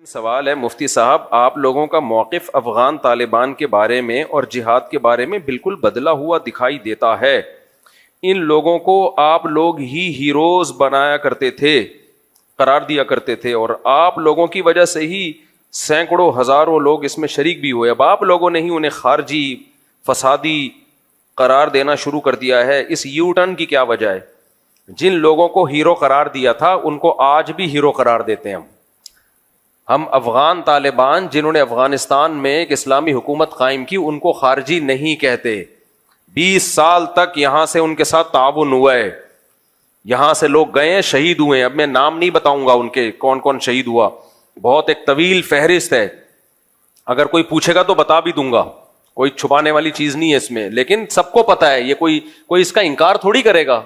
سوال ہے مفتی صاحب، آپ لوگوں کا موقف افغان طالبان کے بارے میں اور جہاد کے بارے میں بالکل بدلا ہوا دکھائی دیتا ہے۔ ان لوگوں کو آپ لوگ ہی ہیروز بنایا کرتے تھے، قرار دیا کرتے تھے، اور آپ لوگوں کی وجہ سے ہی سینکڑوں ہزاروں لوگ اس میں شریک بھی ہوئے۔ اب آپ لوگوں نے ہی انہیں خارجی فسادی قرار دینا شروع کر دیا ہے۔ اس یو ٹرن کی کیا وجہ ہے؟ جن لوگوں کو ہیرو قرار دیا تھا ان کو آج بھی ہیرو قرار دیتے ہیں ہم افغان طالبان جنہوں نے افغانستان میں ایک اسلامی حکومت قائم کی ان کو خارجی نہیں کہتے۔ 20 سال تک یہاں سے ان کے ساتھ تعاون ہوا ہے، یہاں سے لوگ گئے ہیں، شہید ہوئے ہیں۔ اب میں نام نہیں بتاؤں گا ان کے کون کون شہید ہوا، بہت ایک طویل فہرست ہے، اگر کوئی پوچھے گا تو بتا بھی دوں گا، کوئی چھپانے والی چیز نہیں ہے اس میں، لیکن سب کو پتا ہے، یہ کوئی اس کا انکار تھوڑی کرے گا۔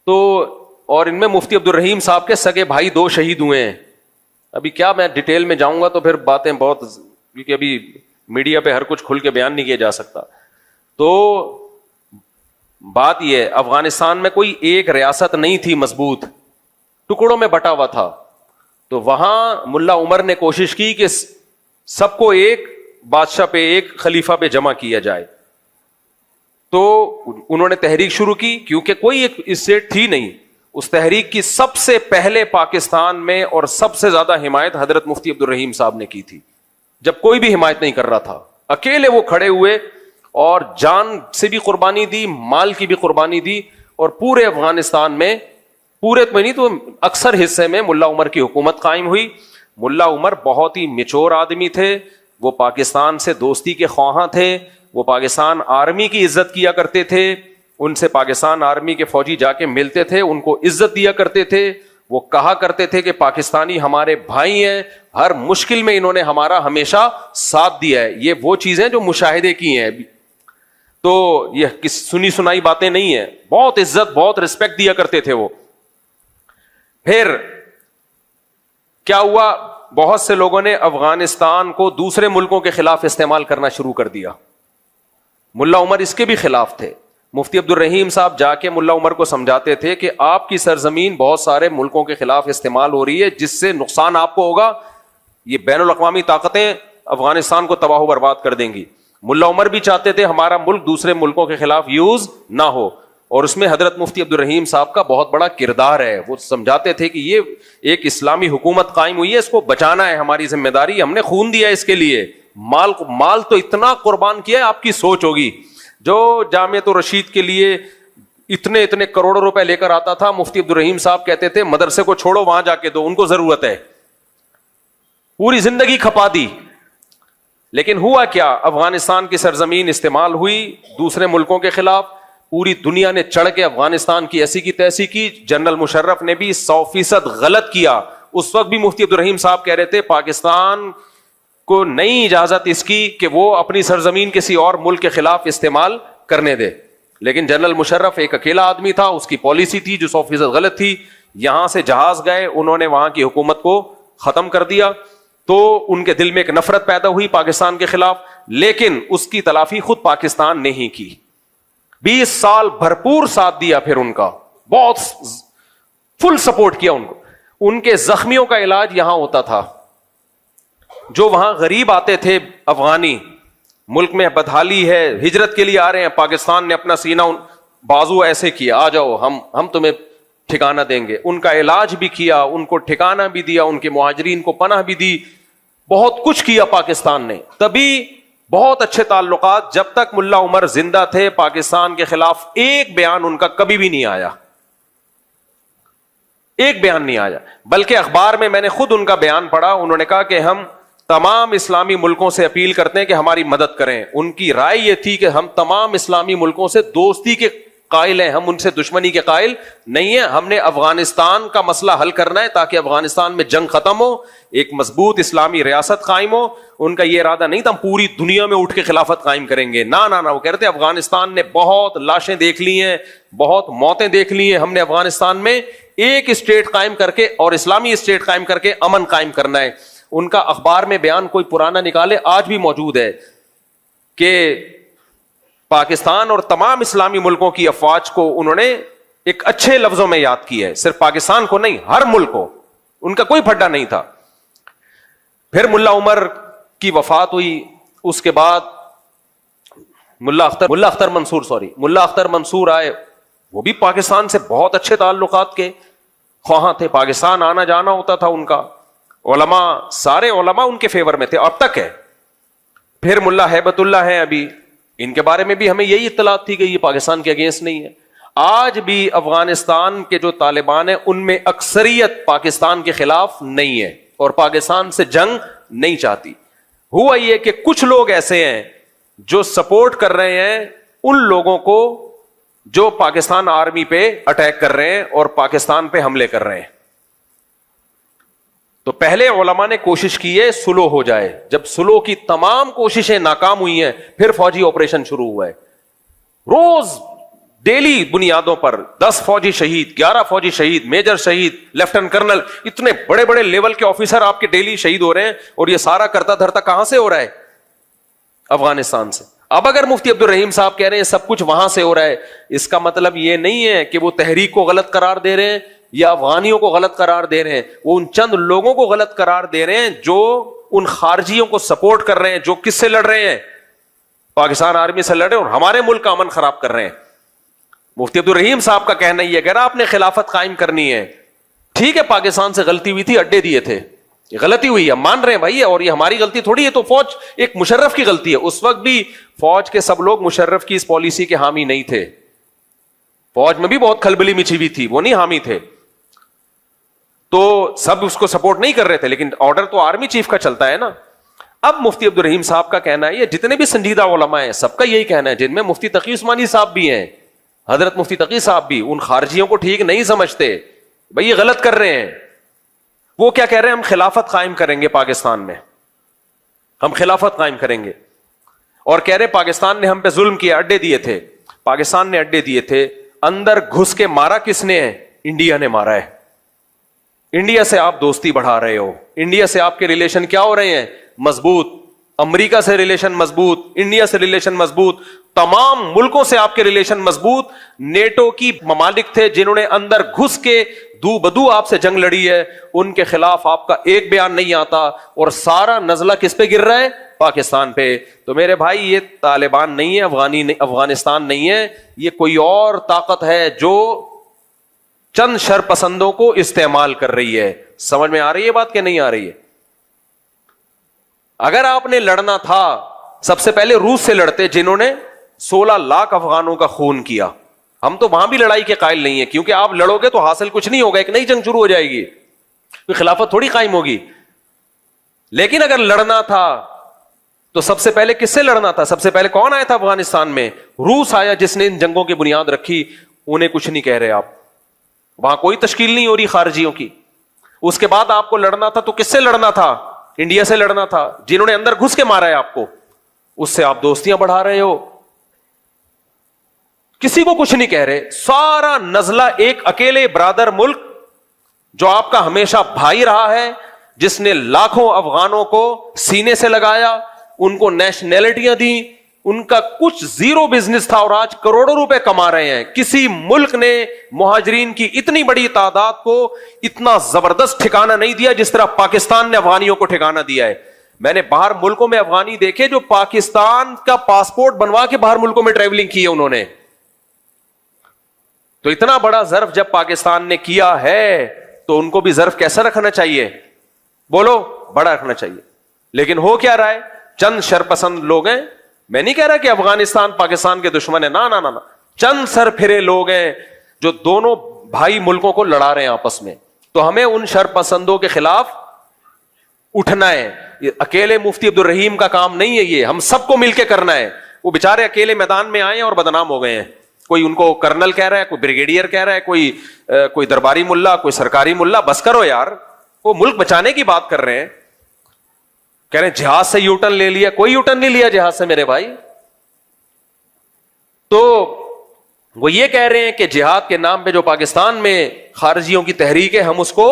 تو اور ان میں مفتی عبدالرحیم صاحب کے سگے بھائی 2 شہید ہوئے ہیں۔ ابھی کیا میں ڈیٹیل میں جاؤں گا تو پھر باتیں بہت، کیونکہ ابھی میڈیا پہ ہر کچھ کھل کے بیان نہیں کیا جا سکتا۔ تو بات یہ ہے، افغانستان میں کوئی ایک ریاست نہیں تھی مضبوط، ٹکڑوں میں بٹا ہوا تھا۔ تو وہاں ملا عمر نے کوشش کی کہ سب کو ایک بادشاہ پہ، ایک خلیفہ پہ جمع کیا جائے۔ تو انہوں نے تحریک شروع کی، کیونکہ کوئی ایک اسٹیٹ تھی نہیں۔ اس تحریک کی سب سے پہلے پاکستان میں اور سب سے زیادہ حمایت حضرت مفتی عبدالرحیم صاحب نے کی تھی، جب کوئی بھی حمایت نہیں کر رہا تھا۔ اکیلے وہ کھڑے ہوئے اور جان سے بھی قربانی دی، مال کی بھی قربانی دی، اور پورے افغانستان میں، پورے تو نہیں تو اکثر حصے میں ملا عمر کی حکومت قائم ہوئی۔ ملا عمر بہت ہی میچور آدمی تھے، وہ پاکستان سے دوستی کے خواہاں تھے، وہ پاکستان آرمی کی عزت کیا کرتے تھے، ان سے پاکستان آرمی کے فوجی جا کے ملتے تھے، ان کو عزت دیا کرتے تھے۔ وہ کہا کرتے تھے کہ پاکستانی ہمارے بھائی ہیں، ہر مشکل میں انہوں نے ہمارا ہمیشہ ساتھ دیا ہے۔ یہ وہ چیزیں جو مشاہدے کی ہیں، تو یہ سنی سنائی باتیں نہیں ہیں، بہت عزت، بہت رسپیکٹ دیا کرتے تھے وہ۔ پھر کیا ہوا؟ بہت سے لوگوں نے افغانستان کو دوسرے ملکوں کے خلاف استعمال کرنا شروع کر دیا۔ ملا عمر اس کے بھی خلاف تھے۔ مفتی عبدالرحیم صاحب جا کے ملا عمر کو سمجھاتے تھے کہ آپ کی سرزمین بہت سارے ملکوں کے خلاف استعمال ہو رہی ہے، جس سے نقصان آپ کو ہوگا، یہ بین الاقوامی طاقتیں افغانستان کو تباہ و برباد کر دیں گی۔ ملا عمر بھی چاہتے تھے ہمارا ملک دوسرے ملکوں کے خلاف یوز نہ ہو، اور اس میں حضرت مفتی عبدالرحیم صاحب کا بہت بڑا کردار ہے۔ وہ سمجھاتے تھے کہ یہ ایک اسلامی حکومت قائم ہوئی ہے، اس کو بچانا ہے ہماری ذمہ داری، ہم نے خون دیا اس کے لیے، مال تو اتنا قربان کیا ہے، آپ کی سوچ ہوگی۔ جو جامعۃ الرشید کے لیے اتنے کروڑوں روپے لے کر آتا تھا، مفتی عبدالرحیم صاحب کہتے تھے مدرسے کو چھوڑو، وہاں جا کے دو، ان کو ضرورت ہے۔ پوری زندگی کھپا دی، لیکن ہوا کیا؟ افغانستان کی سرزمین استعمال ہوئی دوسرے ملکوں کے خلاف، پوری دنیا نے چڑھ کے افغانستان کی ایسی کی تیسی کی۔ جنرل مشرف نے بھی 100% غلط کیا۔ اس وقت بھی مفتی عبدالرحیم صاحب کہہ رہے تھے پاکستان کو نہیں اجازت اس کی کہ وہ اپنی سرزمین کسی اور ملک کے خلاف استعمال کرنے دے، لیکن جنرل مشرف ایک اکیلا آدمی تھا، اس کی پالیسی تھی جو 100% غلط تھی۔ یہاں سے جہاز گئے، انہوں نے وہاں کی حکومت کو ختم کر دیا، تو ان کے دل میں ایک نفرت پیدا ہوئی پاکستان کے خلاف، لیکن اس کی تلافی خود پاکستان نے ہی کی۔ 20 سال بھرپور ساتھ دیا، پھر ان کا بہت فل سپورٹ کیا ان کو۔ ان کے زخمیوں کا علاج یہاں ہوتا تھا۔ جو وہاں غریب آتے تھے افغانی، ملک میں بدحالی ہے، ہجرت کے لیے آ رہے ہیں، پاکستان نے اپنا سینہ بازو ایسے کیا، آ جاؤ ہم تمہیں ٹھکانہ دیں گے۔ ان کا علاج بھی کیا، ان کو ٹھکانہ بھی دیا، ان کے مہاجرین کو پناہ بھی دی، بہت کچھ کیا پاکستان نے۔ تبھی بہت اچھے تعلقات، جب تک ملا عمر زندہ تھے پاکستان کے خلاف ایک بیان ان کا کبھی بھی نہیں آیا، ایک بیان نہیں آیا۔ بلکہ اخبار میں نے خود ان کا بیان پڑھا، انہوں نے کہا کہ ہم تمام اسلامی ملکوں سے اپیل کرتے ہیں کہ ہماری مدد کریں۔ ان کی رائے یہ تھی کہ ہم تمام اسلامی ملکوں سے دوستی کے قائل ہیں، ہم ان سے دشمنی کے قائل نہیں ہیں، ہم نے افغانستان کا مسئلہ حل کرنا ہے تاکہ افغانستان میں جنگ ختم ہو، ایک مضبوط اسلامی ریاست قائم ہو۔ ان کا یہ ارادہ نہیں تھا ہم پوری دنیا میں اٹھ کے خلافت قائم کریں گے، نہ وہ کہتے افغانستان نے بہت لاشیں دیکھ لی ہیں، بہت موتیں دیکھ لی ہیں، ہم نے افغانستان میں ایک اسٹیٹ قائم کر کے اور اسلامی اسٹیٹ قائم کر کے امن قائم کرنا ہے۔ ان کا اخبار میں بیان کوئی پرانا نکالے، آج بھی موجود ہے، کہ پاکستان اور تمام اسلامی ملکوں کی افواج کو انہوں نے ایک اچھے لفظوں میں یاد کیا ہے، صرف پاکستان کو نہیں، ہر ملک کو، ان کا کوئی پھڈا نہیں تھا۔ پھر ملا عمر کی وفات ہوئی. اس کے بعد ملا اختر منصور آئے. وہ بھی پاکستان سے بہت اچھے تعلقات کے خواہاں تھے. پاکستان آنا جانا ہوتا تھا ان کا. سارے علماء ان کے فیور میں تھے, اب تک ہے. پھر ملا ہیبت اللہ ہیں ابھی, ان کے بارے میں بھی ہمیں یہی اطلاعات تھی کہ یہ پاکستان کے اگینسٹ نہیں ہے. آج بھی افغانستان کے جو طالبان ہیں ان میں اکثریت پاکستان کے خلاف نہیں ہے اور پاکستان سے جنگ نہیں چاہتی. ہوا یہ کہ کچھ لوگ ایسے ہیں جو سپورٹ کر رہے ہیں ان لوگوں کو جو پاکستان آرمی پہ اٹیک کر رہے ہیں اور پاکستان پہ حملے کر رہے ہیں. تو پہلے علماء نے کوشش کی ہے سلو ہو جائے. جب سلو کی تمام کوششیں ناکام ہوئی ہیں پھر فوجی آپریشن شروع ہوا ہے. روز ڈیلی بنیادوں پر 10 فوجی شہید, 11 فوجی شہید, میجر شہید, لیفٹنٹ کرنل, اتنے بڑے بڑے لیول کے آفیسر آپ کے ڈیلی شہید ہو رہے ہیں. اور یہ سارا کرتا دھرتا کہاں سے ہو رہا ہے؟ افغانستان سے. اب اگر مفتی عبد الرحیم صاحب کہہ رہے ہیں سب کچھ وہاں سے ہو رہا ہے, اس کا مطلب یہ نہیں ہے کہ وہ تحریک کو غلط قرار دے رہے ہیں یا افغانیوں کو غلط قرار دے رہے ہیں. وہ ان چند لوگوں کو غلط قرار دے رہے ہیں جو ان خارجیوں کو سپورٹ کر رہے ہیں, جو کس سے لڑ رہے ہیں؟ پاکستان آرمی سے لڑ رہے ہیں اور ہمارے ملک کا امن خراب کر رہے ہیں. مفتی عبد الرحیم صاحب کا کہنا یہ ہے کہ آپ نے خلافت قائم کرنی ہے, ٹھیک ہے پاکستان سے غلطی ہوئی تھی, اڈے دیے تھے, یہ غلطی ہوئی ہے, مان رہے ہیں بھائی, اور یہ ہماری غلطی تھوڑی ہے. تو فوج ایک مشرف کی غلطی ہے. اس وقت بھی فوج کے سب لوگ مشرف کی اس پالیسی کے حامی نہیں تھے. فوج میں بھی بہت کھلبلی مچی ہوئی تھی, وہ نہیں حامی تھے. تو سب اس کو سپورٹ نہیں کر رہے تھے, لیکن آرڈر تو آرمی چیف کا چلتا ہے نا. اب مفتی عبد الرحیم صاحب کا کہنا ہے, یہ جتنے بھی سنجیدہ علماء ہیں سب کا یہی کہنا ہے, جن میں مفتی تقی عثمانی صاحب بھی ہیں, حضرت مفتی تقی صاحب بھی, ان خارجیوں کو ٹھیک نہیں سمجھتے بھائی, یہ غلط کر رہے ہیں. وہ کیا کہہ رہے ہیں؟ ہم خلافت قائم کریں گے پاکستان میں, ہم خلافت قائم کریں گے. اور کہہ رہے پاکستان نے ہم پہ ظلم کیا, اڈے دیے تھے. پاکستان نے اڈے دیے تھے, اندر گھس کے مارا کس نے ہے؟ انڈیا نے مارا ہے. انڈیا سے آپ دوستی بڑھا رہے ہو, انڈیا سے آپ کے ریلیشن کیا ہو رہے ہیں؟ مضبوط. امریکہ سے ریلیشن مضبوط, انڈیا سے ریلیشن مضبوط, تمام ملکوں سے آپ کے ریلیشن مضبوط. نیٹو کی ممالک تھے جنہوں نے اندر گھس کے دو بدو آپ سے جنگ لڑی ہے, ان کے خلاف آپ کا ایک بیان نہیں آتا, اور سارا نزلہ کس پہ گر رہا ہے؟ پاکستان پہ. تو میرے بھائی یہ طالبان نہیں ہے, افغانستان نہیں ہے, یہ کوئی اور طاقت ہے جو چند شر پسندوں کو استعمال کر رہی ہے. سمجھ میں آ رہی ہے بات کہ نہیں آ رہی ہے؟ اگر آپ نے لڑنا تھا سب سے پہلے روس سے لڑتے, جنہوں نے 16 لاکھ افغانوں کا خون کیا. ہم تو وہاں بھی لڑائی کے قائل نہیں ہیں, کیونکہ آپ لڑو گے تو حاصل کچھ نہیں ہوگا, ایک نئی جنگ شروع ہو جائے گی, کوئی خلافت تھوڑی قائم ہوگی. لیکن اگر لڑنا تھا تو سب سے پہلے کس سے لڑنا تھا؟ سب سے پہلے کون آیا تھا افغانستان میں؟ روس آیا, جس نے ان جنگوں کی بنیاد رکھی. انہیں کچھ نہیں کہہ رہے آپ, وہاں کوئی تشکیل نہیں ہو رہی خارجیوں کی. اس کے بعد آپ کو لڑنا تھا تو کس سے لڑنا تھا؟ انڈیا سے لڑنا تھا, جنہوں نے اندر گھس کے مارا ہے آپ کو. اس سے آپ دوستیاں بڑھا رہے ہو, کسی کو کچھ نہیں کہہ رہے. سارا نزلہ ایک اکیلے برادر ملک جو آپ کا ہمیشہ بھائی رہا ہے, جس نے لاکھوں افغانوں کو سینے سے لگایا, ان کو نیشنلٹیاں دی, ان کا کچھ زیرو بزنس تھا اور آج کروڑوں روپے کما رہے ہیں. کسی ملک نے مہاجرین کی اتنی بڑی تعداد کو اتنا زبردست ٹھکانہ نہیں دیا جس طرح پاکستان نے افغانیوں کو ٹھکانہ دیا ہے. میں نے باہر ملکوں میں افغانی دیکھے جو پاکستان کا پاسپورٹ بنوا کے باہر ملکوں میں ٹریولنگ کی ہے انہوں نے. تو اتنا بڑا ظرف جب پاکستان نے کیا ہے تو ان کو بھی ظرف کیسا رکھنا چاہیے؟ بولو, بڑا رکھنا چاہیے. لیکن ہو کیا رہا ہے؟ چند شرپسند لوگ ہیں. میں نہیں کہہ رہا کہ افغانستان پاکستان کے دشمن ہے, نہ نہ نہ, چند سر پھرے لوگ ہیں جو دونوں بھائی ملکوں کو لڑا رہے ہیں آپس میں. تو ہمیں ان شرپسندوں کے خلاف اٹھنا ہے. یہ اکیلے مفتی عبد الرحیم کا کام نہیں ہے, یہ ہم سب کو مل کے کرنا ہے. وہ بےچارے اکیلے میدان میں آئے ہیں اور بدنام ہو گئے ہیں. کوئی ان کو کرنل کہہ رہا ہے, کوئی بریگیڈیئر کہہ رہا ہے, کوئی درباری ملا, کوئی سرکاری ملا. بس کرو یار, وہ ملک بچانے کی بات کر رہے ہیں. کہہ رہے ہیں جہاز سے یوٹن لے لیا. کوئی یوٹن نہیں لیا جہاز سے میرے بھائی. تو وہ یہ کہہ رہے ہیں کہ جہاد کے نام پہ جو پاکستان میں خارجیوں کی تحریک ہے ہم اس کو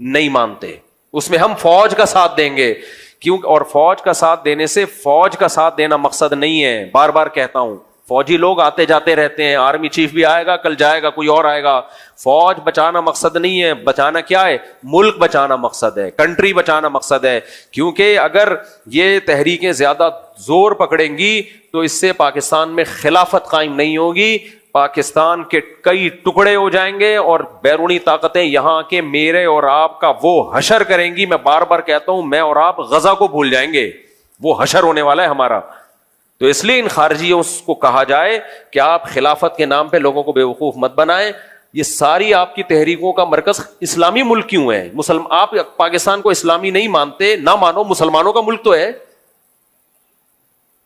نہیں مانتے, اس میں ہم فوج کا ساتھ دیں گے. کیوں؟ اور فوج کا ساتھ دینے سے, فوج کا ساتھ دینا مقصد نہیں ہے, بار بار کہتا ہوں, فوجی لوگ آتے جاتے رہتے ہیں, آرمی چیف بھی آئے گا, کل جائے گا, کوئی اور آئے گا. فوج بچانا مقصد نہیں ہے, بچانا کیا ہے؟ ملک بچانا مقصد ہے, کنٹری بچانا مقصد ہے. کیونکہ اگر یہ تحریکیں زیادہ زور پکڑیں گی تو اس سے پاکستان میں خلافت قائم نہیں ہوگی, پاکستان کے کئی ٹکڑے ہو جائیں گے, اور بیرونی طاقتیں یہاں کے میرے اور آپ کا وہ حشر کریں گی. میں بار بار کہتا ہوں, میں اور آپ غزہ کو بھول جائیں گے, وہ حشر ہونے والا ہے ہمارا. تو اس لیے ان خارجیوں کو کہا جائے کہ آپ خلافت کے نام پہ لوگوں کو بیوقوف مت بنائیں. یہ ساری آپ کی تحریکوں کا مرکز اسلامی ملک کیوں ہے؟ آپ پاکستان کو اسلامی نہیں مانتے, نہ مانو, مسلمانوں کا ملک تو ہے.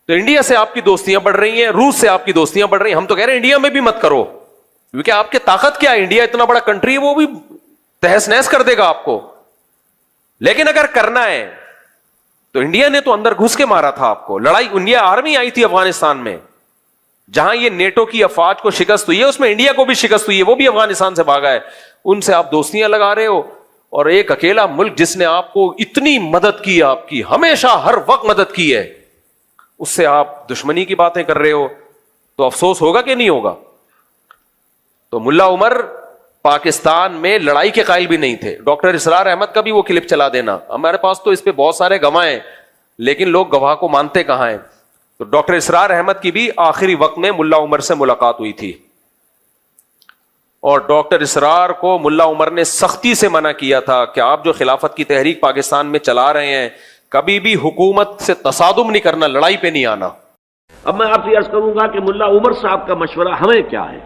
تو انڈیا سے آپ کی دوستیاں بڑھ رہی ہیں, روس سے آپ کی دوستیاں بڑھ رہی ہیں. ہم تو کہہ رہے ہیں انڈیا میں بھی مت کرو, کیونکہ آپ کی طاقت کیا ہے؟ انڈیا اتنا بڑا کنٹری ہے, وہ بھی تہس نہس کر دے گا آپ کو. لیکن اگر کرنا ہے تو انڈیا نے تو اندر گھس کے مارا تھا آپ کو. لڑائی, انڈیا آرمی آئی تھی افغانستان میں, جہاں یہ نیٹو کی افواج کو شکست ہوئی ہے اس میں انڈیا کو بھی شکست ہوئی ہے, وہ بھی افغانستان سے بھاگا ہے. ان سے آپ دوستیاں لگا رہے ہو, اور ایک اکیلا ملک جس نے آپ کو اتنی مدد کی, آپ کی ہمیشہ ہر وقت مدد کی ہے, اس سے آپ دشمنی کی باتیں کر رہے ہو, تو افسوس ہوگا کہ نہیں ہوگا؟ تو ملا عمر پاکستان میں لڑائی کے قائل بھی نہیں تھے. ڈاکٹر اسرار احمد کا بھی وہ کلپ چلا دینا, ہمارے پاس تو اس پہ بہت سارے گواہ ہیں, لیکن لوگ گواہ کو مانتے کہاں ہیں. تو ڈاکٹر اسرار احمد کی بھی آخری وقت میں ملا عمر سے ملاقات ہوئی تھی, اور ڈاکٹر اسرار کو ملا عمر نے سختی سے منع کیا تھا کہ آپ جو خلافت کی تحریک پاکستان میں چلا رہے ہیں, کبھی بھی حکومت سے تصادم نہیں کرنا, لڑائی پہ نہیں آنا. اب میں آپ سے عرض کروں گا کہ ملا عمر صاحب کا مشورہ ہمیں کیا ہے.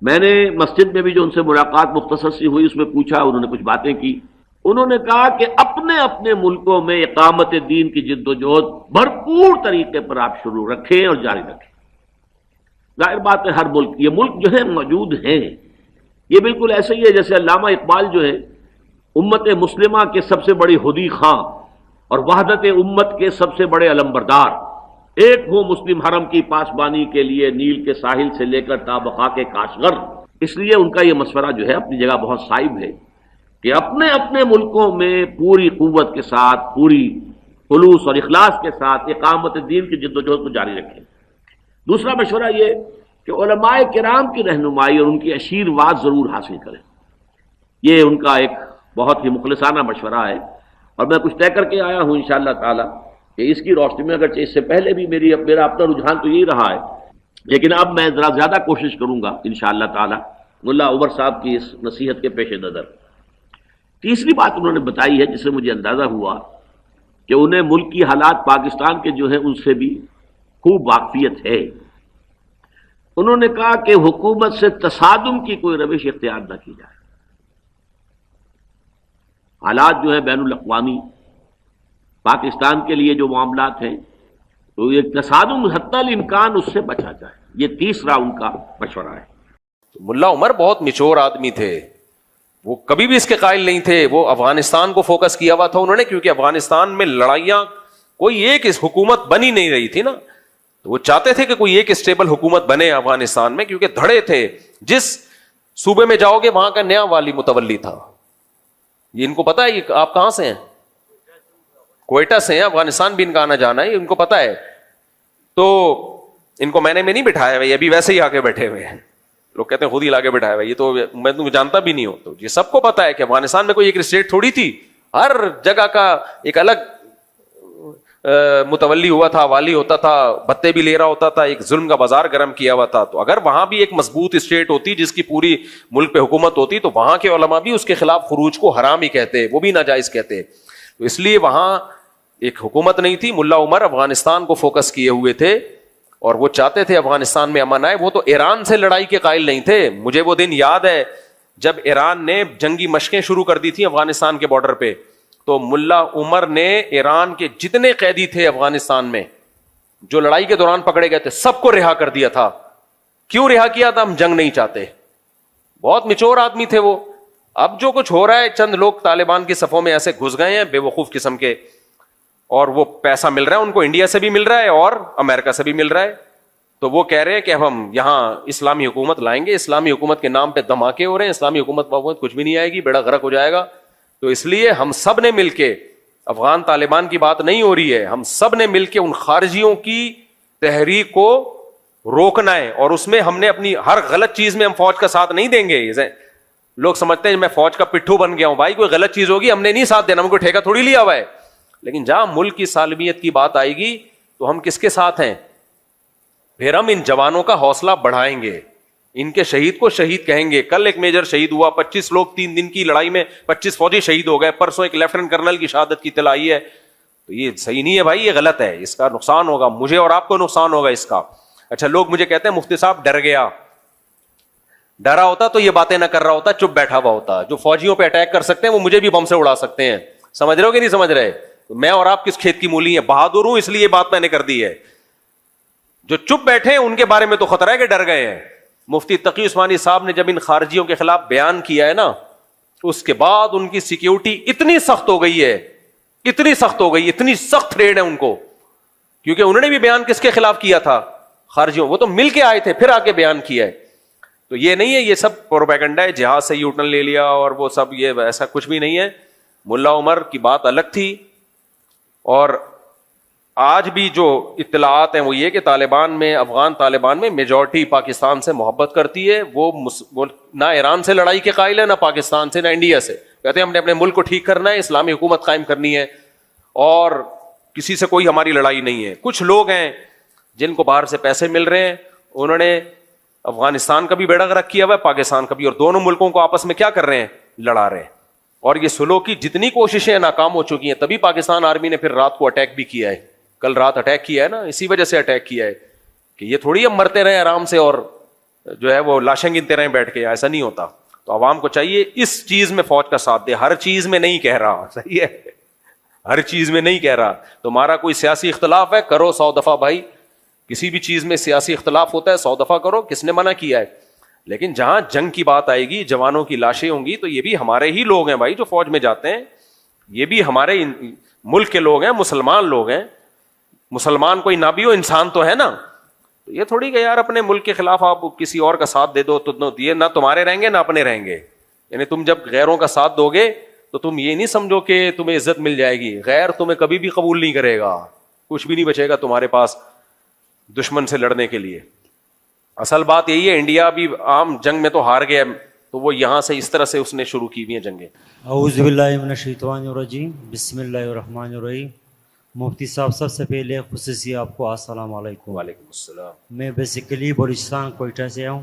میں نے مسجد میں بھی جو ان سے ملاقات مختصر سی ہوئی اس میں پوچھا, انہوں نے کچھ باتیں کی. انہوں نے کہا کہ اپنے اپنے ملکوں میں اقامت دین کی جد و جہد بھرپور طریقے پر آپ شروع رکھیں اور جاری رکھیں. ظاہر بات ہے, ہر ملک, یہ ملک جو ہے موجود ہیں, یہ بالکل ایسے ہی ہے جیسے علامہ اقبال جو ہے امت مسلمہ کے سب سے بڑی ہدی خاں اور وحدت امت کے سب سے بڑے علمبردار, ایک ہو مسلم حرم کی پاسبانی کے لیے نیل کے ساحل سے لے کر تا بخاک کاشغر. اس لیے ان کا یہ مشورہ جو ہے اپنی جگہ بہت صائب ہے کہ اپنے اپنے ملکوں میں پوری قوت کے ساتھ, پوری خلوص اور اخلاص کے ساتھ اقامت دین کی جد و جہد کو جاری رکھیں. دوسرا مشورہ یہ کہ علماء کرام کی رہنمائی اور ان کی آشیرواد ضرور حاصل کریں. یہ ان کا ایک بہت ہی مخلصانہ مشورہ ہے, اور میں کچھ طے کر کے آیا ہوں انشاءاللہ تعالی کہ اس کی روشنی میں, اگرچہ اس سے پہلے بھی میرا اپنا رجحان تو یہی رہا ہے, لیکن اب میں ذرا زیادہ کوشش کروں گا انشاءاللہ تعالی ملا عمر صاحب کی اس نصیحت کے پیش نظر. تیسری بات انہوں نے بتائی ہے جس سے مجھے اندازہ ہوا کہ انہیں ملک کی حالات پاکستان کے جو ہیں ان سے بھی خوب واقفیت ہے. انہوں نے کہا کہ حکومت سے تصادم کی کوئی روش اختیار نہ کی جائے. حالات جو ہیں بین الاقوامی پاکستان کے لیے جو معاملات ہیں, تو یہ تصادم حتی الامکان اس سے بچا جائے. یہ تیسرا ان کا مشورہ ہے. ملا عمر بہت میچور آدمی تھے, وہ کبھی بھی اس کے قائل نہیں تھے. وہ افغانستان کو فوکس کیا ہوا تھا انہوں نے, کیونکہ افغانستان میں لڑائیاں کوئی ایک حکومت بنی نہیں رہی تھی نا, تو وہ چاہتے تھے کہ کوئی ایک اسٹیبل حکومت بنے افغانستان میں, کیونکہ دھڑے تھے. جس صوبے میں جاؤ گے وہاں کا نیا والی متولی تھا. یہ ان کو پتا ہے, یہ آپ کہاں سے ہیں؟ کوئٹہ سے ہیں, افغانستان بھی ان کا آنا جانا ہے, ان کو پتا ہے. تو ان کو میں نے نہیں بٹھایا ہوئے, ابھی ویسے ہی آگے بیٹھے ہوئے ہیں. لوگ کہتے ہیں خود ہی لاگے بٹھایا ہوا, یہ تو میں تم جانتا بھی نہیں ہوں. تو یہ سب کو پتا ہے کہ افغانستان میں کوئی ایک اسٹیٹ تھوڑی تھی, ہر جگہ کا ایک الگ متولی ہوا تھا, والی ہوتا تھا, بھتے بھی لے رہا ہوتا تھا, ایک ظلم کا بازار گرم کیا ہوا تھا. تو اگر وہاں بھی ایک مضبوط اسٹیٹ ہوتی جس کی پوری ملک پہ حکومت ہوتی, تو وہاں کے علماء بھی اس کے خلاف خروج کو حرام ہی کہتے, وہ بھی ناجائز کہتے. تو اس لیے وہاں ایک حکومت نہیں تھی. ملا عمر افغانستان کو فوکس کیے ہوئے تھے, اور وہ چاہتے تھے افغانستان میں امن آئے. وہ تو ایران سے لڑائی کے قائل نہیں تھے. مجھے وہ دن یاد ہے جب ایران نے جنگی مشقیں شروع کر دی تھی افغانستان کے بارڈر پہ, تو ملا عمر نے ایران کے جتنے قیدی تھے افغانستان میں جو لڑائی کے دوران پکڑے گئے تھے سب کو رہا کر دیا تھا. کیوں رہا کیا تھا؟ ہم جنگ نہیں چاہتے. بہت میچور آدمی تھے وہ. اب جو کچھ ہو رہا ہے, چند لوگ طالبان کی صفوں میں ایسے گھس گئے ہیں بے وقوف قسم کے, اور وہ پیسہ مل رہا ہے ان کو, انڈیا سے بھی مل رہا ہے اور امریکہ سے بھی مل رہا ہے. تو وہ کہہ رہے ہیں کہ ہم یہاں اسلامی حکومت لائیں گے, اسلامی حکومت کے نام پہ دھماکے ہو رہے ہیں, اسلامی حکومت کچھ بھی نہیں آئے گی, بیڑا غرق ہو جائے گا. تو اس لیے ہم سب نے مل کے, افغان طالبان کی بات نہیں ہو رہی ہے, ہم سب نے مل کے ان خارجیوں کی تحریک کو روکنا ہے, اور اس میں ہم نے اپنی ہر غلط چیز میں ہم فوج کا ساتھ نہیں دیں گے. لوگ سمجھتے ہیں میں فوج کا پٹھو بن گیا ہوں. بھائی کوئی غلط چیز ہوگی ہم نے نہیں ساتھ دینا, ہم کو ٹھیکہ تھوڑی لیا ہوا ہے. لیکن جہاں ملک کی سالمیت کی بات آئے گی تو ہم کس کے ساتھ ہیں؟ پھر ہم ان جوانوں کا حوصلہ بڑھائیں گے, ان کے شہید کو شہید کہیں گے. کل ایک میجر شہید ہوا, 25 لوگ 3 دن کی لڑائی میں 25 فوجی شہید ہو گئے. پرسوں ایک لیفٹیننٹ کرنل کی شہادت کی اطلاع آئی ہے. تو یہ صحیح نہیں ہے بھائی, یہ غلط ہے, اس کا نقصان ہوگا, مجھے اور آپ کو نقصان ہوگا اس کا. اچھا لوگ مجھے کہتے ہیں مفتی صاحب ڈر گیا. ڈرا ہوتا تو یہ باتیں نہ کر رہا ہوتا, چپ بیٹھا ہوا ہوتا. جو فوجیوں پہ اٹیک کر سکتے ہیں وہ مجھے بھی بم سے اڑا سکتے ہیں. سمجھ رہے ہو کہ نہیں سمجھ رہے؟ میں اور آپ کس کھیت کی مولی ہیں؟ بہادر ہوں اس لیے یہ بات میں نے کر دی ہے. جو چپ بیٹھے ہیں ان کے بارے میں تو خطرہ ہے کہ ڈر گئے ہیں. مفتی تقی عثمانی صاحب نے جب ان خارجیوں کے خلاف بیان کیا ہے نا, اس کے بعد ان کی سیکیورٹی اتنی سخت ہو گئی ہے, اتنی سخت ہو گئی, اتنی سخت ریڈ ہے ان کو, کیونکہ انہوں نے بھی بیان کس کے خلاف کیا تھا؟ خارجیوں. وہ تو مل کے آئے تھے, پھر آ کے بیان کیا ہے. تو یہ نہیں ہے یہ سب پروپیگنڈا ہے, جہاز سے یوٹرن لے لیا اور وہ سب, یہ ایسا کچھ بھی نہیں ہے. ملا عمر کی بات الگ تھی, اور آج بھی جو اطلاعات ہیں وہ یہ کہ طالبان میں, افغان طالبان میں میجورٹی پاکستان سے محبت کرتی ہے. وہ نہ ایران سے لڑائی کے قائل ہے, نہ پاکستان سے, نہ انڈیا سے. کہتے ہیں ہم نے اپنے ملک کو ٹھیک کرنا ہے, اسلامی حکومت قائم کرنی ہے, اور کسی سے کوئی ہماری لڑائی نہیں ہے. کچھ لوگ ہیں جن کو باہر سے پیسے مل رہے ہیں, انہوں نے افغانستان کا بھی بیڑا غرق کیا ہوا ہے, پاکستان کا بھی, اور دونوں ملکوں کو آپس میں کیا کر رہے ہیں؟ لڑا رہے ہیں. اور یہ سلو کی جتنی کوششیں ناکام ہو چکی ہیں, تبھی پاکستان آرمی نے پھر رات کو اٹیک بھی کیا ہے. کل رات اٹیک کیا ہے نا, اسی وجہ سے اٹیک کیا ہے کہ یہ تھوڑی ہم مرتے رہے آرام سے اور جو ہے وہ لاشیں گنتے رہے بیٹھ کے, ایسا نہیں ہوتا. تو عوام کو چاہیے اس چیز میں فوج کا ساتھ دے. ہر چیز میں نہیں کہہ رہا, صحیح ہے, ہر چیز میں نہیں کہہ رہا. تمہارا کوئی سیاسی اختلاف ہے, کرو 100 دفعہ بھائی. کسی بھی چیز میں سیاسی اختلاف ہوتا ہے, 100 دفعہ کرو, کس نے منع کیا ہے؟ لیکن جہاں جنگ کی بات آئے گی, جوانوں کی لاشیں ہوں گی, تو یہ بھی ہمارے ہی لوگ ہیں بھائی جو فوج میں جاتے ہیں. یہ بھی ہمارے ملک کے لوگ ہیں, مسلمان لوگ ہیں. مسلمان کوئی نہ بھی ہو, انسان تو ہے نا. تو یہ تھوڑی کہ یار اپنے ملک کے خلاف آپ کسی اور کا ساتھ دے دو تو یہ نہ تمہارے رہیں گے نہ اپنے رہیں گے. یعنی تم جب غیروں کا ساتھ دو گے تو تم یہ نہیں سمجھو کہ تمہیں عزت مل جائے گی. غیر تمہیں کبھی بھی قبول نہیں کرے گا, کچھ بھی نہیں بچے گا تمہارے پاس دشمن سے لڑنے کے لیے. اصل بات یہی ہے, انڈیا بھی عام جنگ میں تو ہار گیا, تو وہ یہاں سے اس طرح سے اس نے شروع کی ہوئی ہیں جنگیں. اعوذ باللہ من الشیطان الرجیم, بسم اللہ الرحمن الرحیم. مفتی صاحب سب سے پہلے خصوصی آپ کو السلام علیکم. وعلیکم السلام. میں بیسیکلی بلوچستان کوئٹہ سے ہوں,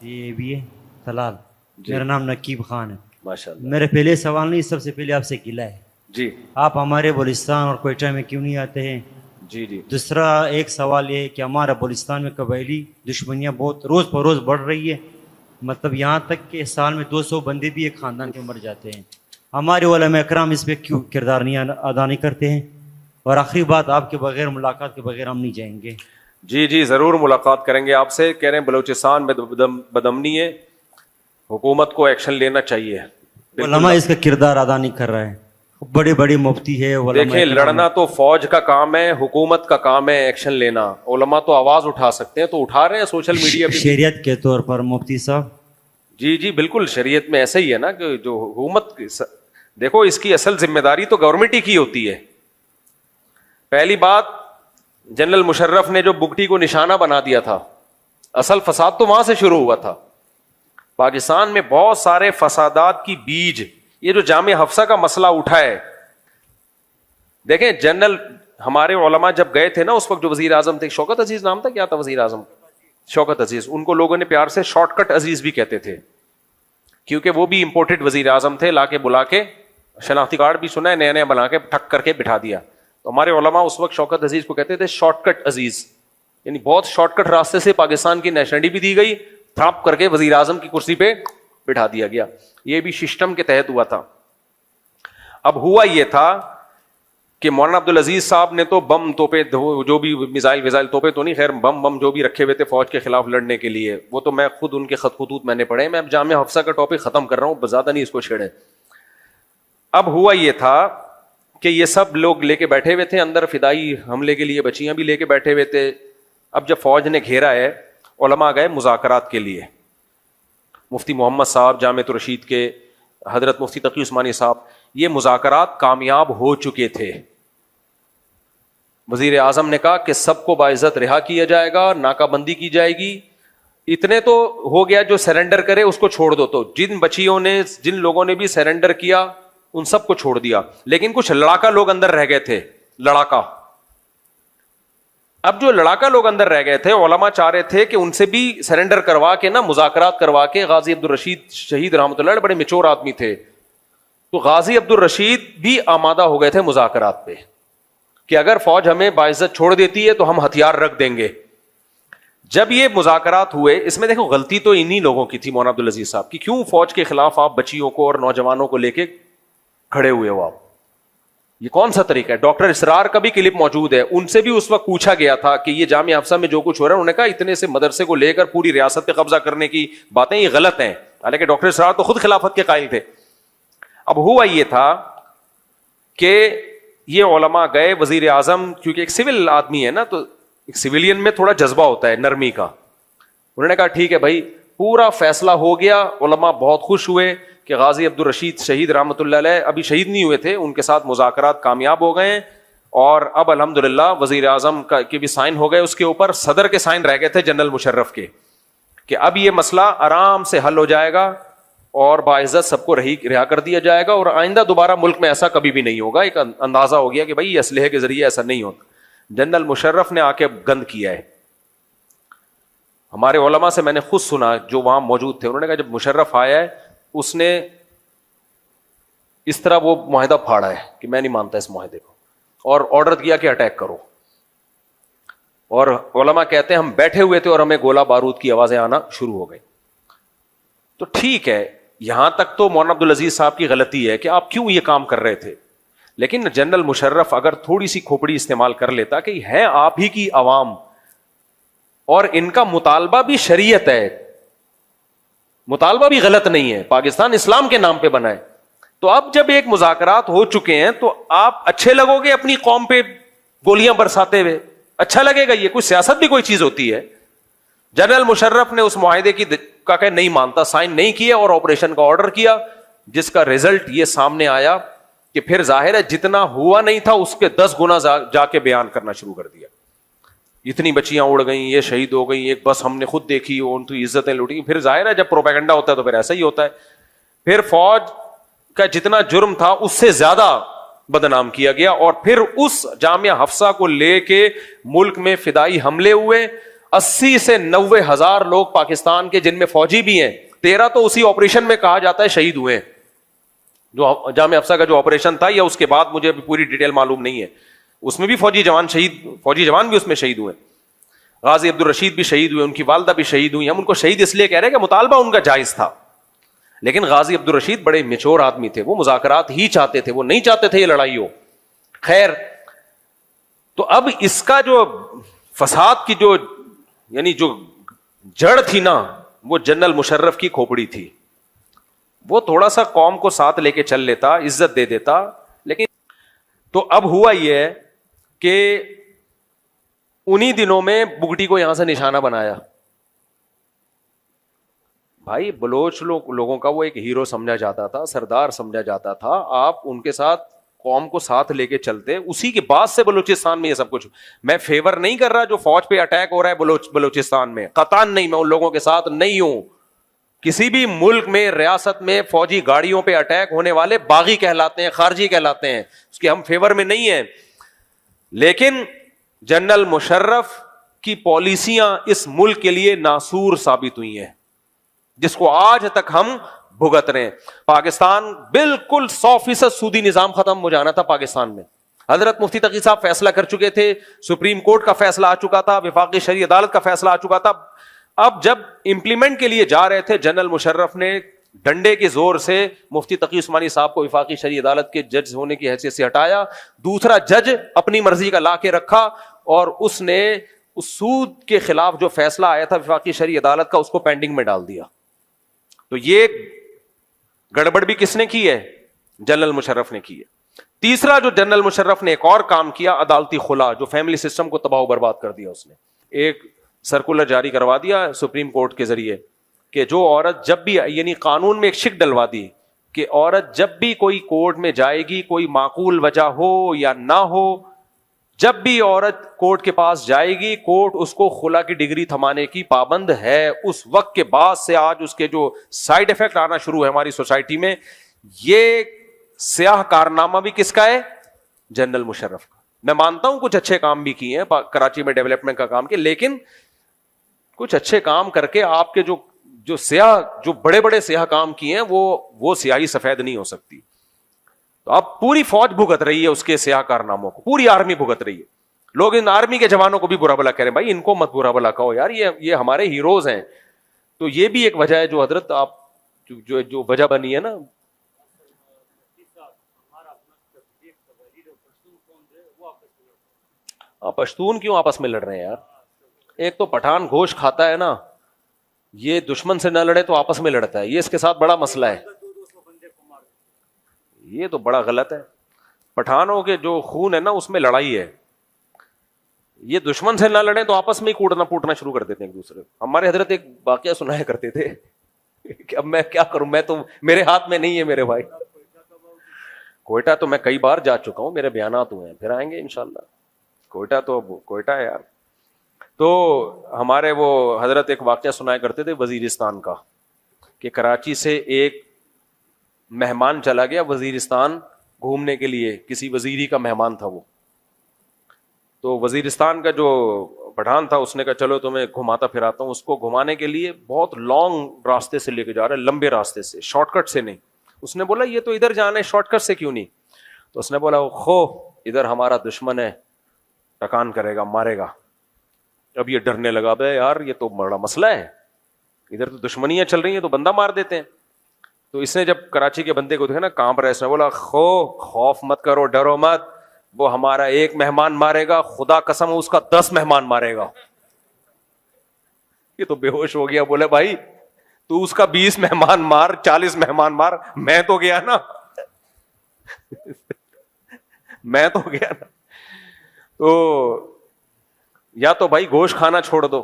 یہ بھی ہے طلال. میرا نام نقیب خان ہے. ماشاءاللہ. میرے پہلے سوال نہیں, سب سے پہلے آپ سے گلہ ہے جی آپ ہمارے بلوچستان اور کوئٹہ میں کیوں نہیں آتے ہیں. جی جی. دوسرا ایک سوال یہ ہے کہ ہمارا بلوچستان میں قبائلی دشمنیاں بہت روز پر روز بڑھ رہی ہے, مطلب یہاں تک کہ سال میں 200 بندے بھی ایک خاندان کے مر جاتے ہیں. ہمارے علماء اکرام اس پہ کیوں کردار نہیں ادا نہیں کرتے ہیں؟ اور آخری بات, آپ کے بغیر, ملاقات کے بغیر ہم نہیں جائیں گے. جی جی ضرور ملاقات کریں گے آپ سے. کہہ رہے ہیں بلوچستان میں بدامنی ہے, حکومت کو ایکشن لینا چاہیے. علماء اس کا کردار ادا نہیں کر رہے ہیں. بڑے بڑے مفتی ہے, دیکھیں لڑنا تو فوج کا کام ہے, حکومت کا کام ہے ایکشن لینا. علماء تو آواز اٹھا سکتے ہیں, تو اٹھا رہے ہیں سوشل میڈیا پہ. شریعت کے طور پر مفتی صاحب. جی جی بالکل, شریعت میں ایسا ہی ہے نا کہ جو حکومت, دیکھو اس کی اصل ذمہ داری تو گورنمنٹ ہی کی ہوتی ہے. پہلی بات, جنرل مشرف نے جو بگٹی کو نشانہ بنا دیا تھا, اصل فساد تو وہاں سے شروع ہوا تھا. پاکستان میں بہت سارے فسادات کی بیج, یہ جو جامع حفصہ کا مسئلہ اٹھا ہے, دیکھیں جنرل ہمارے علماء جب گئے تھے نا, اس وقت جو وزیر اعظم تھے, شوکت عزیز نام تھا, کیا تھا وزیر اعظم, شوکت عزیز, ان کو لوگوں نے پیار سے شارٹ کٹ عزیز بھی کہتے تھے, کیونکہ وہ بھی امپورٹڈ وزیر اعظم تھے. لا کے بلا کے شناختی کارڈ بھی سنا ہے, نیا نیا بنا کے ٹھک کر کے بٹھا دیا. تو ہمارے علماء اس وقت شوکت عزیز کو کہتے تھے شارٹ کٹ عزیز, یعنی بہت شارٹ کٹ راستے سے پاکستان کی نیشنلٹی بھی دی گئی, تھاپ کر کے وزیر اعظم کی کرسی پہ بٹھا دیا گیا. یہ بھی سسٹم کے تحت ہوا تھا. اب ہوا یہ تھا کہ مولانا عبدالعزیز صاحب نے تو بم توپے, جو بھی میزائل توپے تو نہیں, خیر بم جو بھی رکھے ہوئے تھے فوج کے خلاف لڑنے کے لیے, وہ تو میں خود ان کے خط خطوط میں نے پڑھے. میں اب جامع حفصہ کا ٹاپک ختم کر رہا ہوں, زیادہ نہیں اس کو چھیڑیں. اب ہوا یہ تھا کہ یہ سب لوگ لے کے بیٹھے ہوئے تھے اندر, فدائی حملے کے لیے بچیاں بھی لے کے بیٹھے ہوئے تھے. اب جب فوج نے گھیرا ہے, علماء گئے مذاکرات کے لیے. مفتی محمد صاحب جامعۃ الرشید کے, حضرت مفتی تقی عثمانی صاحب, یہ مذاکرات کامیاب ہو چکے تھے. وزیر اعظم نے کہا کہ سب کو باعزت رہا کیا جائے گا, ناکہ بندی کی جائے گی. اتنے تو ہو گیا, جو سرنڈر کرے اس کو چھوڑ دو. تو جن بچیوں نے, جن لوگوں نے بھی سرنڈر کیا ان سب کو چھوڑ دیا, لیکن کچھ لڑاکا لوگ اندر رہ گئے تھے. لڑاکا, اب جو لڑاکا لوگ اندر رہ گئے تھے, علماء چاہ رہے تھے کہ ان سے بھی سرنڈر کروا کے نا, مذاکرات کروا کے. غازی عبدالرشید شہید رحمۃ اللہ علیہ بڑے میچور آدمی تھے, تو غازی عبدالرشید بھی آمادہ ہو گئے تھے مذاکرات پہ کہ اگر فوج ہمیں باعزت چھوڑ دیتی ہے تو ہم ہتھیار رکھ دیں گے. جب یہ مذاکرات ہوئے, اس میں دیکھو غلطی تو انہی لوگوں کی تھی, مولانا عبدالعزیز صاحب کی. کیوں فوج کے خلاف آپ بچیوں کو اور نوجوانوں کو لے کے کھڑے ہوئے ہو آپ؟ یہ کون سا طریقہ ہے؟ ڈاکٹر اسرار کا بھی کلپ موجود ہے, ان سے بھی اس وقت پوچھا گیا تھا کہ یہ جامعہ حفصہ میں جو کچھ ہو رہا ہے, انہوں نے کہا اتنے سے مدرسے کو لے کر پوری ریاست پہ قبضہ کرنے کی باتیں یہ غلط ہیں, حالانکہ ڈاکٹر اسرار تو خود خلافت کے قائل تھے. اب ہوا یہ تھا کہ یہ علماء گئے, وزیر اعظم کیونکہ ایک سول آدمی ہے نا, تو ایک سویلین میں تھوڑا جذبہ ہوتا ہے نرمی کا. انہوں نے کہا ٹھیک ہے بھائی, پورا فیصلہ ہو گیا. علماء بہت خوش ہوئے کہ غازی عبدالرشید شہید رحمۃ اللہ علیہ ابھی شہید نہیں ہوئے تھے, ان کے ساتھ مذاکرات کامیاب ہو گئے, اور اب الحمدللہ وزیر اعظم کے بھی سائن ہو گئے اس کے اوپر. صدر کے سائن رہ گئے تھے جنرل مشرف کے, کہ اب یہ مسئلہ آرام سے حل ہو جائے گا اور باعزت سب کو رہا کر دیا جائے گا, اور آئندہ دوبارہ ملک میں ایسا کبھی بھی نہیں ہوگا. ایک اندازہ ہو گیا کہ بھائی اسلحے کے ذریعے ایسا نہیں ہوتا. جنرل مشرف نے آ کے گند کیا ہے. ہمارے علماء سے میں نے خود سنا جو وہاں موجود تھے, انہوں نے کہا جب مشرف آیا ہے اس نے اس طرح وہ معاہدہ پھاڑا ہے کہ میں نہیں مانتا اس معاہدے کو, اور آرڈر کیا کہ اٹیک کرو. اور علماء کہتے ہیں ہم بیٹھے ہوئے تھے اور ہمیں گولہ بارود کی آوازیں آنا شروع ہو گئی. تو ٹھیک ہے, یہاں تک تو مولانا عبدالعزیز صاحب کی غلطی ہے کہ آپ کیوں یہ کام کر رہے تھے, لیکن جنرل مشرف اگر تھوڑی سی کھوپڑی استعمال کر لیتا کہ ہے آپ ہی کی عوام اور ان کا مطالبہ بھی شریعت ہے, مطالبہ بھی غلط نہیں ہے, پاکستان اسلام کے نام پہ بنا ہے, تو اب جب ایک مذاکرات ہو چکے ہیں تو آپ اچھے لگو گے اپنی قوم پہ گولیاں برساتے ہوئے, اچھا لگے گا؟ یہ کوئی سیاست بھی کوئی چیز ہوتی ہے؟ جنرل مشرف نے اس معاہدے کی کا کہ نہیں مانتا, سائن نہیں کیا اور آپریشن کا آرڈر کیا, جس کا رزلٹ یہ سامنے آیا کہ پھر ظاہر ہے جتنا ہوا نہیں تھا اس کے 10 گنا جا کے بیان کرنا شروع کر دیا. اتنی بچیاں اڑ گئیں, یہ شہید ہو گئیں, ایک بس ہم نے خود دیکھی, ان کی عزتیں لوٹی. پھر ظاہر ہے جب پروپیگنڈا ہوتا ہے تو پھر ایسا ہی ہوتا ہے. پھر فوج کا جتنا جرم تھا اس سے زیادہ بدنام کیا گیا, اور پھر اس جامعہ حفصہ کو لے کے ملک میں فدائی حملے ہوئے. 80 سے 90 ہزار لوگ پاکستان کے, جن میں فوجی بھی ہیں, 13 تو اسی آپریشن میں کہا جاتا ہے شہید ہوئے, جو جامعہ حفصہ کا جو آپریشن تھا, یا اس کے بعد مجھے پوری ڈیٹیل معلوم نہیں ہے. اس میں بھی فوجی جوان بھی اس میں شہید ہوئے. غازی عبدالرشید بھی شہید ہوئے, ان کی والدہ بھی شہید ہوئی. ہم ان کو شہید اس لیے کہہ رہے ہیں کہ مطالبہ ان کا جائز تھا, لیکن غازی عبدالرشید بڑے میچور آدمی تھے, وہ مذاکرات ہی چاہتے تھے, وہ نہیں چاہتے تھے یہ لڑائی ہو. خیر, تو اب اس کا جو فساد کی جو یعنی جو جڑ تھی نا, وہ جنرل مشرف کی کھوپڑی تھی. وہ تھوڑا سا قوم کو ساتھ لے کے چل لیتا, عزت دے دیتا. لیکن تو اب ہوا یہ ہے کہ انہی دنوں میں بگٹی کو یہاں سے نشانہ بنایا. بھائی بلوچ لوگوں کا وہ ایک ہیرو سمجھا جاتا تھا, سردار سمجھا جاتا تھا. آپ ان کے ساتھ قوم کو ساتھ لے کے چلتے, اسی کے بعد سے بلوچستان میں یہ سب کچھ. میں فیور نہیں کر رہا جو فوج پہ اٹیک ہو رہا ہے بلوچستان میں, قطعاً نہیں, میں ان لوگوں کے ساتھ نہیں ہوں. کسی بھی ملک میں, ریاست میں فوجی گاڑیوں پہ اٹیک ہونے والے باغی کہلاتے ہیں, خارجی کہلاتے ہیں, اس کے ہم فیور میں نہیں ہیں. لیکن جنرل مشرف کی پالیسیاں اس ملک کے لیے ناسور ثابت ہوئی ہیں, جس کو آج تک ہم بھگت رہے ہیں. پاکستان بالکل 100% سودی نظام ختم ہو جانا تھا پاکستان میں. حضرت مفتی تقی صاحب فیصلہ کر چکے تھے, سپریم کورٹ کا فیصلہ آ چکا تھا, وفاقی شرعی عدالت کا فیصلہ آ چکا تھا. اب جب امپلیمنٹ کے لیے جا رہے تھے, جنرل مشرف نے ڈنڈے کے زور سے مفتی تقی عثمانی صاحب کو وفاقی شرعی عدالت کے جج ہونے کی حیثیت سے ہٹایا. دوسرا جج اپنی مرضی کا لا کے رکھا, اور اس نے اس سود کے خلاف جو فیصلہ آیا تھا وفاقی شرعی عدالت کا, اس کو پینڈنگ میں ڈال دیا. تو یہ گڑبڑ بھی کس نے کی ہے؟ جنرل مشرف نے کی ہے. تیسرا جو جنرل مشرف نے ایک اور کام کیا, عدالتی خلا, جو فیملی سسٹم کو تباہ و برباد کر دیا. اس نے ایک سرکولر جاری کروا دیا سپریم کورٹ کے ذریعے کہ جو عورت جب بھی, یعنی قانون میں ایک شک ڈلوا دی کہ عورت جب بھی کوئی کورٹ میں جائے گی, کوئی معقول وجہ ہو یا نہ ہو, جب بھی عورت کورٹ کے پاس جائے گی, کورٹ اس کو خلا کی ڈگری تھمانے کی پابند ہے. اس وقت کے بعد سے آج اس کے جو سائیڈ افیکٹ آنا شروع ہے ہماری سوسائٹی میں, یہ سیاہ کارنامہ بھی کس کا ہے؟ جنرل مشرف کا. میں مانتا ہوں کچھ اچھے کام بھی کیے ہیں کراچی میں, ڈیولپمنٹ کا کام کیا, لیکن کچھ اچھے کام کر کے آپ کے جو سیاہ, جو بڑے بڑے سیاہ کام کیے ہیں وہ سیاہی سفید نہیں ہو سکتی. تو اب پوری فوج بھگت رہی ہے اس کے سیاہ کارناموں کو, پوری آرمی بھگت رہی ہے. لوگ ان آرمی کے جوانوں کو بھی برا بلا کہہ رہے ہیں, بھائی ان کو مت برا بلا کہو یار, یہ ہمارے ہیروز ہیں. تو یہ بھی ایک وجہ ہے جو حضرت آپ جو وجہ بنی ہے نا. پشتون کیوں آپس میں لڑ رہے ہیں یار؟ ایک تو پٹھان گوشت کھاتا ہے نا, یہ دشمن سے نہ لڑے تو آپس میں لڑتا ہے, یہ اس کے ساتھ بڑا مسئلہ ہے. یہ تو بڑا غلط ہے. پٹھانوں کے جو خون ہے نا اس میں لڑائی ہے, یہ دشمن سے نہ لڑیں تو آپس میں ہی کوٹنا پوٹنا شروع کر دیتے ہیں ایک دوسرے. ہمارے حضرت ایک واقعہ سنایا کرتے تھے کہ اب میں کیا کروں, میں تو میرے ہاتھ میں نہیں ہے میرے بھائی. کوئٹہ تو میں کئی بار جا چکا ہوں, میرے بیانات ہوئے ہیں, پھر آئیں گے انشاءاللہ. کوئٹہ تو کوئٹہ ہے یار. تو ہمارے وہ حضرت ایک واقعہ سنایا کرتے تھے وزیرستان کا, کہ کراچی سے ایک مہمان چلا گیا وزیرستان گھومنے کے لیے, کسی وزیری کا مہمان تھا وہ. تو وزیرستان کا جو پٹھان تھا اس نے کہا چلو تمہیں گھماتا پھراتا ہوں. اس کو گھمانے کے لیے بہت لانگ راستے سے لے کے جا رہا ہے, لمبے راستے سے, شارٹ کٹ سے نہیں. اس نے بولا یہ تو ادھر جانا ہے, شارٹ کٹ سے کیوں نہیں؟ تو اس نے بولا ادھر ہمارا دشمن ہے, ٹکان کرے گا, مارے گا. اب یہ ڈرنے لگا, بھائی یار یہ تو بڑا مسئلہ ہے, ادھر تو دشمنیاں چل رہی ہیں تو بندہ مار دیتے ہیں. تو اس نے جب کراچی کے بندے کو دیکھا نا کانپ رہا ہے, اس نے بولا خوف مت کرو, ڈرو مت, وہ ہمارا ایک مہمان مارے گا, خدا قسم اس کا 10 مہمان مارے گا. یہ تو بے ہوش ہو گیا. بولے بھائی تو اس کا 20 مہمان مار, 40 مہمان مار, میں تو گیا نا میں تو گیا نا. تو یا تو بھائی گوشت کھانا چھوڑ دو,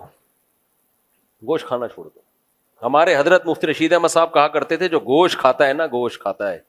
گوشت کھانا چھوڑ دو. ہمارے حضرت مفتی رشید احمد صاحب کہا کرتے تھے جو گوشت کھاتا ہے نا, گوشت کھاتا ہے